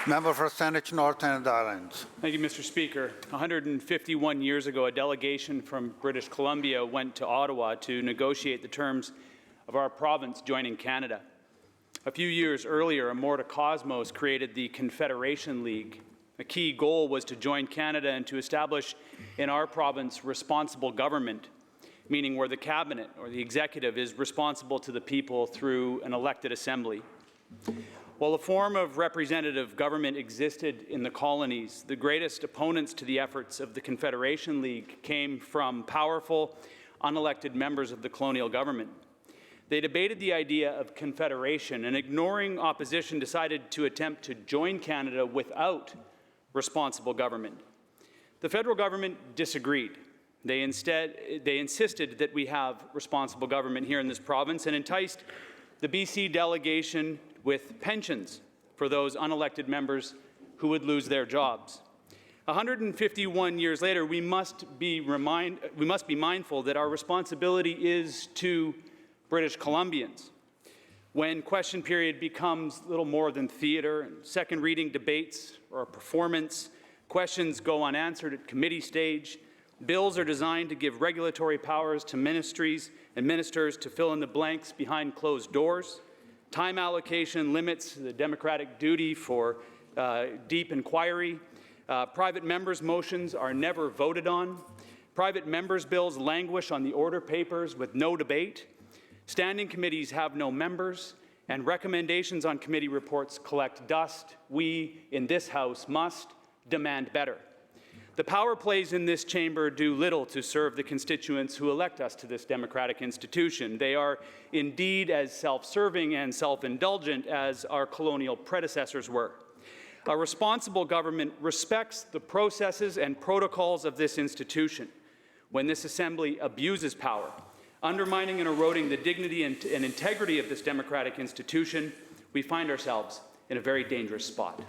Member for Saanich North and Islands. Thank you, Mr. Speaker. 151 years ago, a delegation from British Columbia went to Ottawa to negotiate the terms of our province joining Canada. A few years earlier, Amor De Cosmos created the Confederation League. A key goal was to join Canada and to establish in our province responsible government, meaning where the cabinet or the executive is responsible to the people through an elected assembly. While a form of representative government existed in the colonies, the greatest opponents to the efforts of the Confederation League came from powerful, unelected members of the colonial government. They debated the idea of confederation and, ignoring opposition, decided to attempt to join Canada without responsible government. The federal government disagreed. They insisted that we have responsible government here in this province and enticed the BC delegation with pensions for those unelected members who would lose their jobs. 151 years later, we must be mindful that our responsibility is to British Columbians. When question period becomes little more than theatre, and second reading debates or a performance, questions go unanswered at committee stage, bills are designed to give regulatory powers to ministries and ministers to fill in the blanks behind closed doors, time allocation limits the democratic duty for deep inquiry, private members' motions are never voted on, private members' bills languish on the order papers with no debate, standing committees have no members, and recommendations on committee reports collect dust. We, in this House, must demand better. The power plays in this chamber do little to serve the constituents who elect us to this democratic institution. They are indeed as self-serving and self-indulgent as our colonial predecessors were. A responsible government respects the processes and protocols of this institution. When this assembly abuses power, undermining and eroding the dignity and integrity of this democratic institution, we find ourselves in a very dangerous spot.